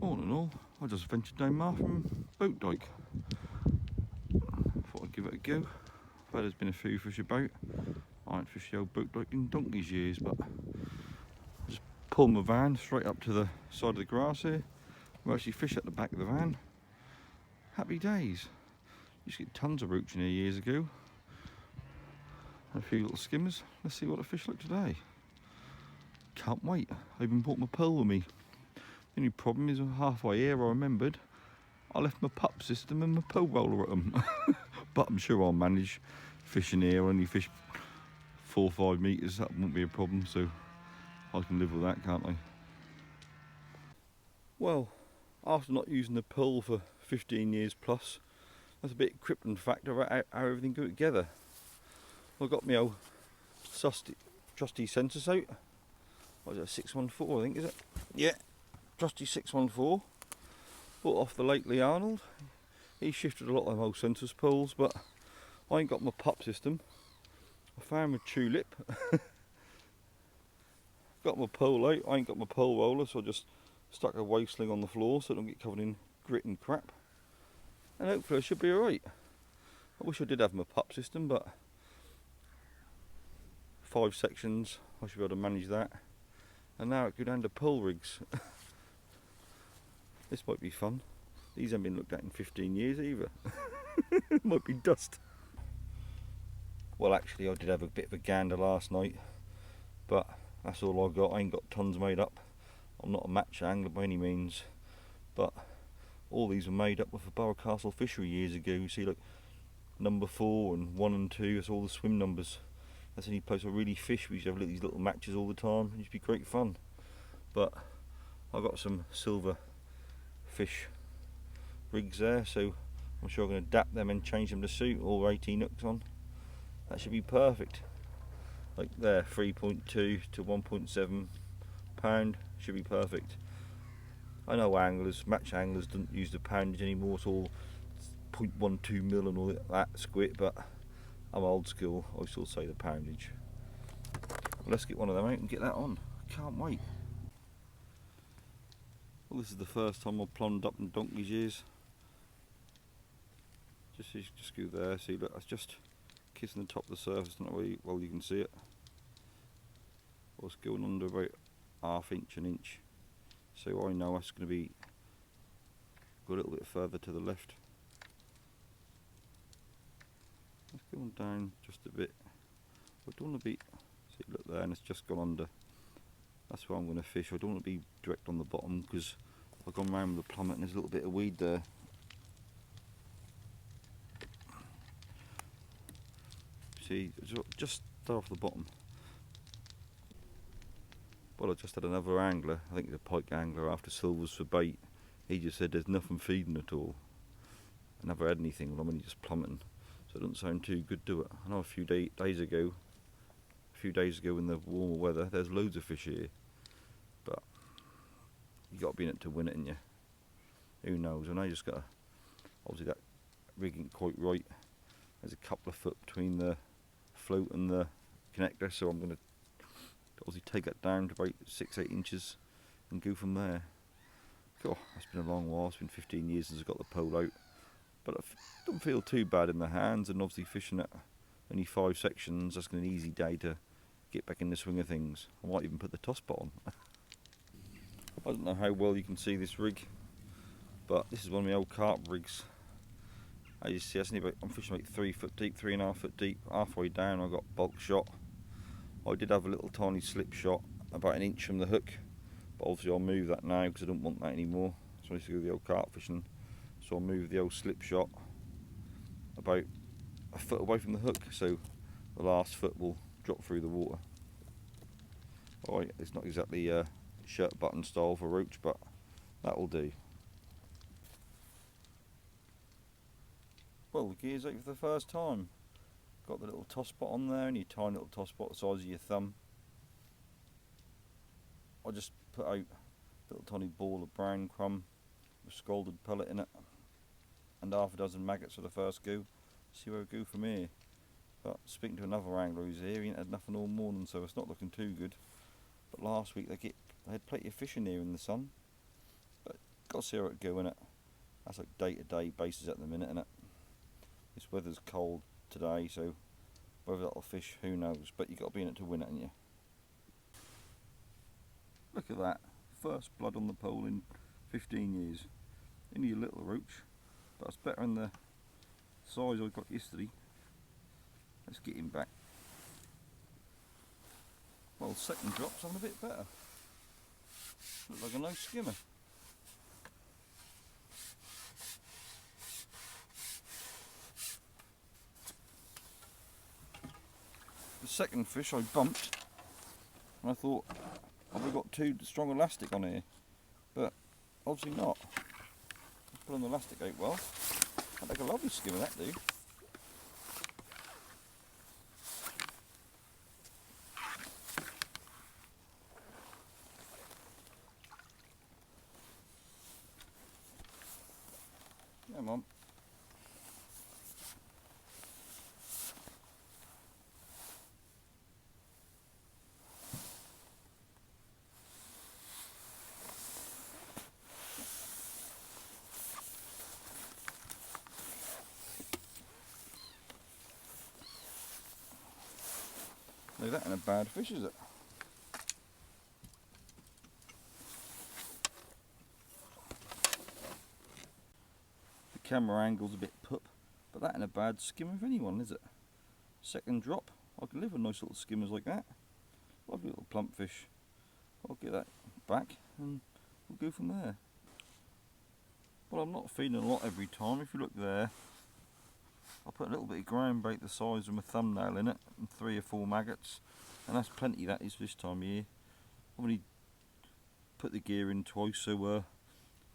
Morning all, I just ventured down Martham boat dyke. Thought I'd give it a go. I've heard there's been a few fish about. I haven't fished the old boat dyke in donkey's years, but I just pulled my van straight up to the side of the grass here. We actually fish at the back of the van. Happy days. Used to get tons of roach in here years ago. And a few little skimmers. Let's see what the fish look today. Can't wait. I even brought my pole with me. The only problem is halfway here I remembered I left my pup system and my pole roller at them. But I'm sure I'll manage fishing here. I only fish 4 or 5 metres, that won't be a problem, so I can live with that, can't I? Well, after not using the pole for 15 years plus, that's a bit crippling factor about how everything go together. I've got my old trusty sensors out. What is it, a 614 I think, is it? Yeah, trusty 614. Bought off the lately Arnold. He shifted a lot of them old sensors poles, but I ain't got my pup system. I found my tulip. Got my pole out, I ain't got my pole roller, so I just stuck a wave sling on the floor so it don't get covered in grit and crap. And hopefully I should be alright. I wish I did have my pup system, but 5 sections, I should be able to manage that. And now it go down to pole rigs. This might be fun. These haven't been looked at in 15 years either. Might be dust. Well, actually I did have a bit of a gander last night, but that's all I got. I ain't got tons made up. I'm not a match angler by any means, but all these were made up with a Borough Castle fishery years ago. You see, like number 4 and 1 and 2, that's all the swim numbers. That's the only place I really fish. We used to have these little matches all the time. It used to be great fun. But I got some silver fish rigs there, so I'm sure I'm going to adapt them and change them to suit, all 18 hooks on. That should be perfect. Like there, 3.2 to 1.7 pound should be perfect. I know anglers, match anglers don't use the poundage anymore, it's all 0.12 mil and all that squid, but I'm old school, I still say the poundage. Well, let's get one of them out and get that on. I can't wait. Well, this is the first time I've plumbed up in donkey's years. Just go there, see, look, that's just kissing the top of the surface, not really well you can see it. I was going under about ½ inch, an inch. So I know that's going to be go a little bit further to the left. It's going down just a bit. I don't want to be, see, look there, and it's just gone under. That's where I'm going to fish. I don't want to be direct on the bottom because I've gone round with the plummet and there's a little bit of weed there. See, just start off the bottom. Well, I just had another angler, I think the pike angler, after silvers for bait. He just said there's nothing feeding at all. I never had anything, well, I'm only just plummeting, so it doesn't sound too good, do it? I know a few days ago in the warmer weather, there's loads of fish here, but you got to be in it to win it, ain't you? Who knows? And I just got to, obviously that rig ain't quite right. There's a couple of foot between the float and the connector, so I'm going to obviously take that down to about 6-8 inches and go from there. God, that's been a long while. It's been 15 years since I got the pole out, but I don't feel too bad in the hands, and obviously fishing at only 5 sections, that's an easy day to get back in the swing of things. I might even put the toss pot on. I don't know how well you can see this rig, but this is one of my old carp rigs. As you see, I'm fishing like 3 foot deep, 3.5 foot deep. Halfway down I got bulk shot. I did have a little tiny slip shot about 1 inch from the hook, but obviously I'll move that now because I don't want that anymore. So I used to go the old carp fishing, so I'll move the old slip shot about 1 foot away from the hook, so the last foot will drop through the water. Alright, it's not exactly shirt button style for roach, but that'll do. Well, the gear's out for the first time. Got the little toss pot on there, only a tiny little toss pot the size of your thumb. I just put out a little tiny ball of brown crumb with scalded pellet in it, and ½ a dozen maggots for the first go. See where we go from here. But speaking to another angler who's here, he ain't had nothing all morning, so it's not looking too good. But last week they had plenty of fish in here in the sun. But got to see how it go, innit? That's like day-to-day basis at the minute, innit? This weather's cold today, so whether that'll fish, who knows? But you got to be in it to win it, haven't you? Look at that. First blood on the pole in 15 years. Only a little roach, but it's better than the size I got yesterday. Let's get him back. Well, the second drop's on a bit better. Looks like a nice skimmer. The second fish I bumped, and I thought, have I got too strong elastic on here? But obviously not. Let's put on the elastic out well. I'd like a lovely skimmer, that do. Come on. No, that ain't a bad fish, is it? The camera angle's a bit pup, but that ain't a bad skimmer for anyone, is it? Second drop. I can live with nice little skimmers like that. Lovely little plump fish. I'll get that back and we'll go from there. Well, I'm not feeding a lot every time. If you look there, I put a little bit of ground bait the size of my thumbnail in it and 3 or 4 maggots, and that's plenty, that is, for this time of year. I've only put the gear in twice, so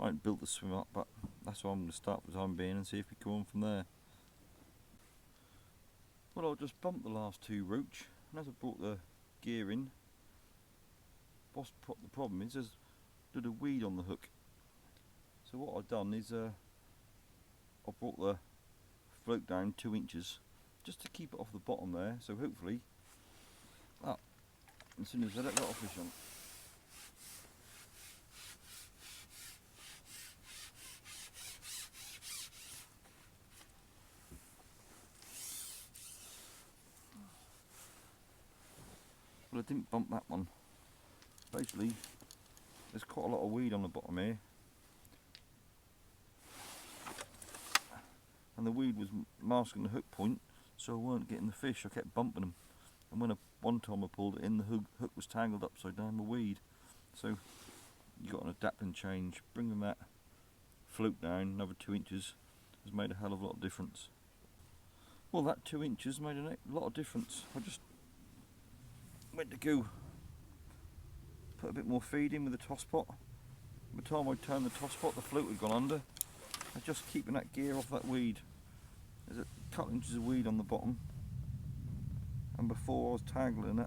I haven't built the swim up, but that's why I'm going to start for the time being and see if we go on from there. Well, I'll just bump the last 2 roach, and as I brought the gear in, what's the problem is there's a weed on the hook. So what I've done is I brought the float down 2 inches just to keep it off the bottom there, so hopefully as soon as I let that off fish on. Well, I didn't bump that one. Basically, there's quite a lot of weed on the bottom here, and the weed was masking the hook point, so I weren't getting the fish. I kept bumping them, and when one time I pulled it in, the hook was tangled upside down with weed. So you got an adapt and change. Bringing that float down another 2 inches has made a hell of a lot of difference. Well, that 2 inches made a lot of difference. I just went to go put a bit more feed in with the toss pot. By the time I turned the toss pot, the float had gone under. I'm just keeping that gear off that weed. There's a couple inches of weed on the bottom, and before I was tangling it,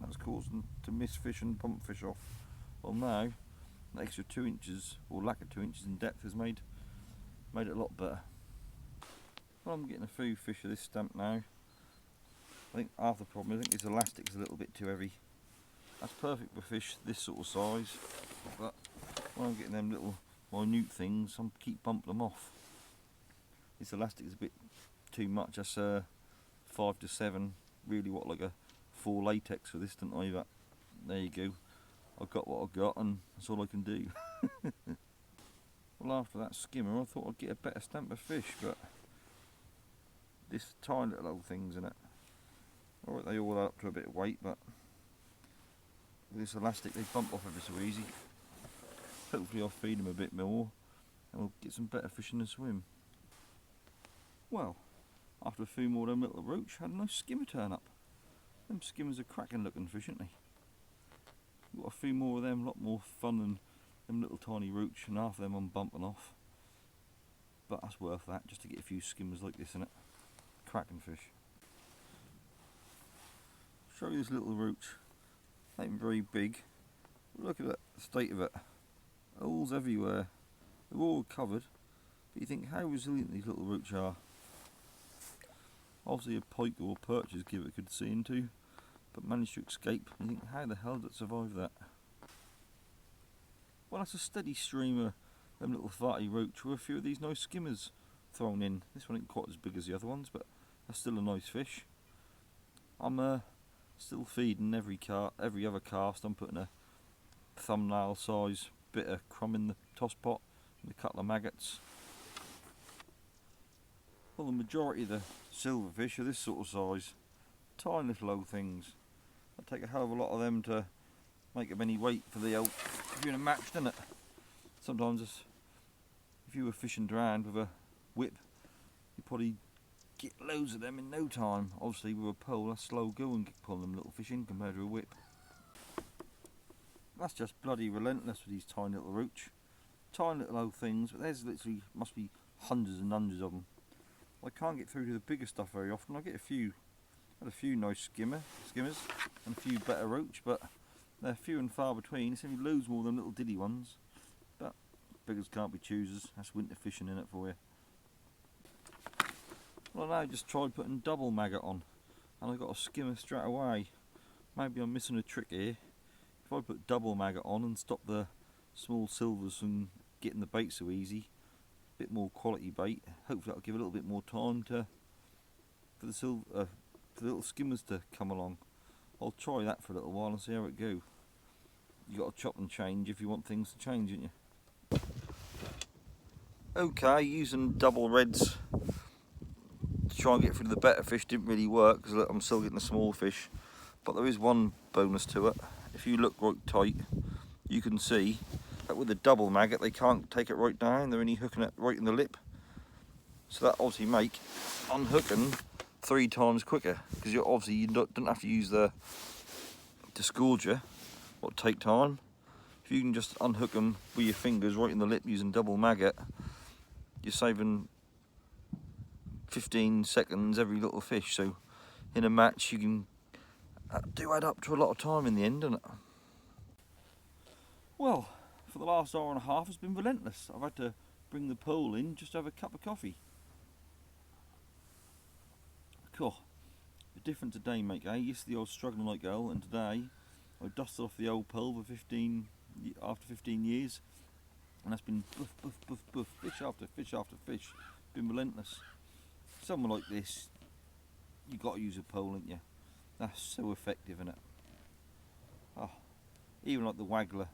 that was causing to miss fish and bump fish off. Well, now the extra 2 inches, or lack of 2 inches in depth, has made it a lot better. Well, I'm getting a few fish of this stamp now. I think half the problem, I think this elastic's a little bit too heavy. That's perfect for fish this sort of size, but when I'm getting them little minute things, I keep bumping them off. This elastic is a bit too much. That's 5 to 7, really what, like a 4 latex for this, don't I? But there you go. I've got what I've got, and that's all I can do. Well, after that skimmer, I thought I'd get a better stamp of fish, but this tiny little old things in it. Alright, they all add up to a bit of weight, but with this elastic they bump off ever so easy. Hopefully I'll feed them a bit more and we'll get some better fish in the swim. Well, after a few more of them little roach, had a nice skimmer turn up. Them skimmers are cracking looking fish, aren't they? Got a few more of them, a lot more fun than them little tiny roach, and half of them I'm bumping off. But that's worth that, just to get a few skimmers like this in it. Cracking fish. Show you this little roach. Ain't very big. Look at the state of it. Holes everywhere. They're all covered. But you think how resilient these little roach are. Obviously a pike or perch give it a good see into, but managed to escape. You think how the hell did it survive that? Well, that's a steady stream of them little farty roach with a few of these nice skimmers thrown in. This one ain't quite as big as the other ones, but that's still a nice fish. I'm still feeding every other cast. I'm putting a thumbnail size bit of crumb in the toss pot and a couple of maggots. Well, the majority of the silverfish are this sort of size, tiny little old things. I take a hell of a lot of them to make them any weight for the old, if you're in a match, doesn't it? Sometimes if you were fishing around with a whip, you probably get loads of them in no time. Obviously with a pole, that's slow going pulling them little fish in compared to a whip. That's just bloody relentless with these tiny little roach. Tiny little old things, but there's literally, must be hundreds and hundreds of them. I can't get through to the bigger stuff very often. I get a few nice skimmers and a few better roach, but they're few and far between. It's only loads more than little diddy ones, but beggars can't be choosers. That's winter fishing in it for you. Well, I just tried putting double maggot on, and I got a skimmer straight away. Maybe I'm missing a trick here. If I put double maggot on and stop the small silvers from getting the bait so easy, a bit more quality bait, hopefully that'll give a little bit more time for the little skimmers to come along. I'll try that for a little while and see how it goes. You got to chop and change if you want things to change, ain't you? Okay, using double reds to try and get through the better fish didn't really work because I'm still getting the small fish. But there is one bonus to it. If you look right tight, you can see that with the double maggot they can't take it right down. They're only hooking it right in the lip. So that obviously make unhooking 3 times quicker, because you don't have to use the disgorger, what take time. If you can just unhook them with your fingers right in the lip using double maggot, you're saving 15 seconds every little fish. So in a match you can do add up to a lot of time in the end, doesn't it? Well, for the last hour and a half it's been relentless. I've had to bring the pole in just to have a cup of coffee. Cool. The difference today, mate, eh? Yesterday I was struggling like hell, and today I dusted off the old pole for after 15 years, and that's been boof, boof, boof, boof, fish after fish after fish. Been relentless. Someone like this, you got to use a pole, ain't you? That's so effective, isn't it? Oh, even like the waggler,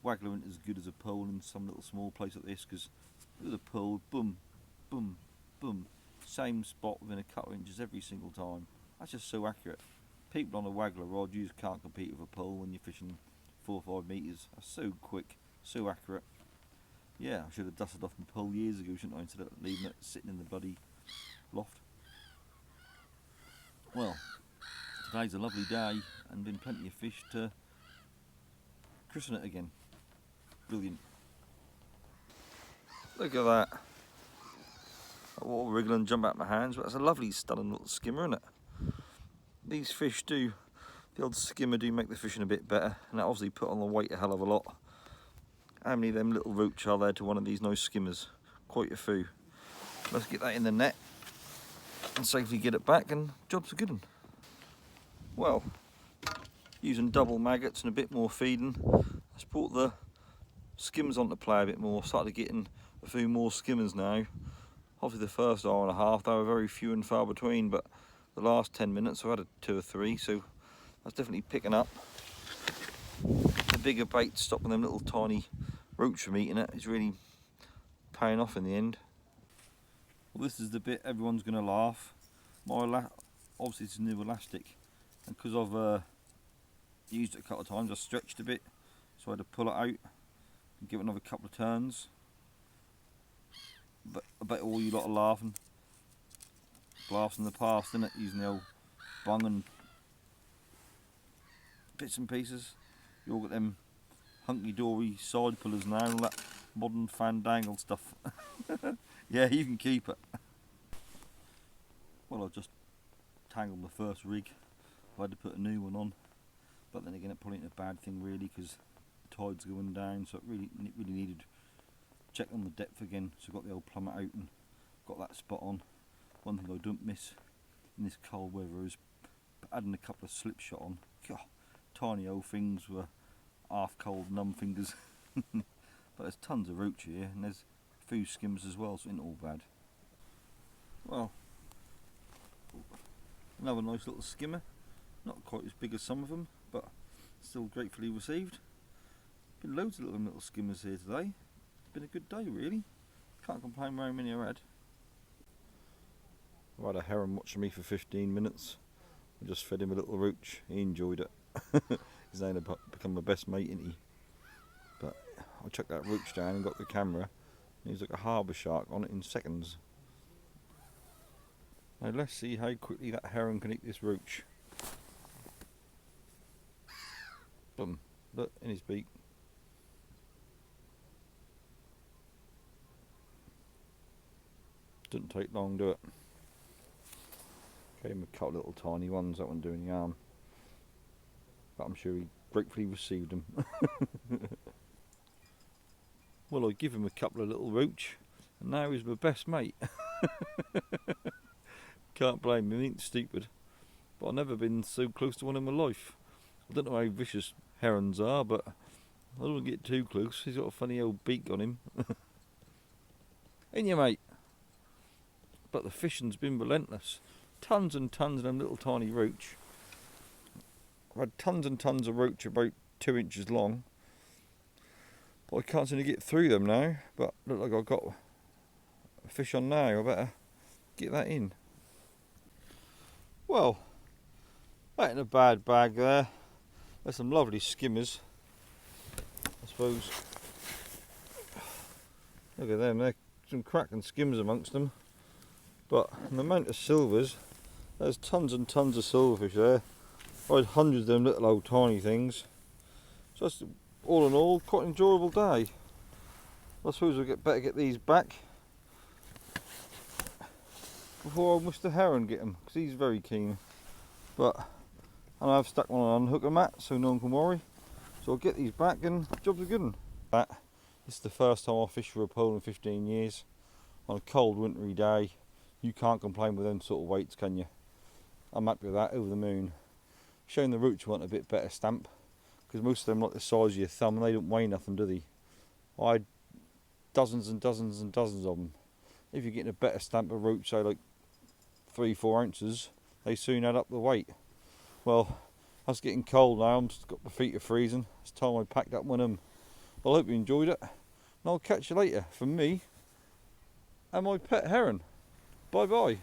waggler isn't as good as a pole in some little small place like this, because with a pole, boom, boom, boom, same spot within a couple of inches every single time. That's just so accurate. People on a waggler rod, you just can't compete with a pole when you're fishing 4 or 5 metres. That's so quick, so accurate. Yeah, I should have dusted off my pole years ago, shouldn't I, instead of leaving it sitting in the bloody loft. Well, today's a lovely day and been plenty of fish to christen it again. Brilliant. Look at that. Water wriggle and jump out my hands, but that's a lovely stunning little skimmer, isn't it? These fish the old skimmer do make the fishing a bit better, and that obviously put on the weight a hell of a lot. How many of them little roach are there to one of these nice skimmers? Quite a few. Let's get that in the net and safely get it back, and job's a good one. Well, using double maggots and a bit more feeding, let's brought the skimmers onto play a bit more. Started getting a few more skimmers now. Obviously the first hour and a half they were very few and far between, but the last 10 minutes I've had 2 or 3, so that's definitely picking up. The bigger bait stopping them little tiny roach from eating it is really paying off in the end. Well, this is the bit everyone's going to laugh. Obviously it's new elastic, and because I've used it a couple of times I stretched a bit, so I had to pull it out and give it another couple of turns. But I bet all you lot are laughing. Blast in the past, innit? Using the old bung and bits and pieces. You all got them hunky-dory side pullers now, all that modern fandangle stuff. Yeah, you can keep it. Well, I've just tangled my first rig. I had to put a new one on. But then again, it probably ain't a bad thing really, because the tide's going down, so it really needed check on the depth again. So I got the old plummet out and got that spot on. One thing I don't miss in this cold weather is adding a couple of slip shot on. God, tiny old things were half cold numb fingers. But there's tons of roach here, and there's a few skimmers as well, so it ain't all bad. Well, another nice little skimmer, not quite as big as some of them, but still gratefully received. Been loads of little skimmers here today. Been a good day really. Can't complain very many I had. I had a heron watching me for 15 minutes. I just fed him a little roach. He enjoyed it. He's now become my best mate, isn't he? But I chucked that roach down and got the camera, and he was like a harbour shark on it in seconds. Now let's see how quickly that heron can eat this roach. Boom! Look, in his beak. Didn't take long, do it? Gave him a couple little tiny ones, that wouldn't do any harm. But I'm sure he gratefully received them. Well, I give him a couple of little roach, and now he's my best mate. Can't blame him, he ain't stupid. But I've never been so close to one in my life. I don't know how vicious herons are, but I don't want to get too close. He's got a funny old beak on him. Ain't you, mate? But the fishing's been relentless. Tons and tons of them little tiny roach. I've had tons and tons of roach about 2 inches long. But I can't seem to get through them now. But look like I've got a fish on now. I better get that in. Well, that ain't a bad bag there. There's some lovely skimmers, I suppose. Look at them, there's some cracking skimmers amongst them. But the amount of silvers, there's tons and tons of silverfish there. I had hundreds of them little old tiny things. So that's, all in all, quite an enjoyable day. I suppose we'll better get these back before I wish the heron get them, because he's very keen. But and I've stuck one on hook and mat so no one can worry. So I'll get these back and job's a good one. This is the first time I fished for a pole in 15 years. On a cold wintry day, you can't complain with them sort of weights, can you? I'm happy with that, over the moon. Showing the roach want a bit better stamp, because most of them like the size of your thumb and they don't weigh nothing, do they? I had dozens and dozens and dozens of them. If you're getting a better stamp of roach, say like 3-4 ounces, they soon add up the weight. Well, it's getting cold now, I've got my feet are freezing. It's time I packed up one of them. Well, I hope you enjoyed it, and I'll catch you later from me and my pet heron. Bye bye.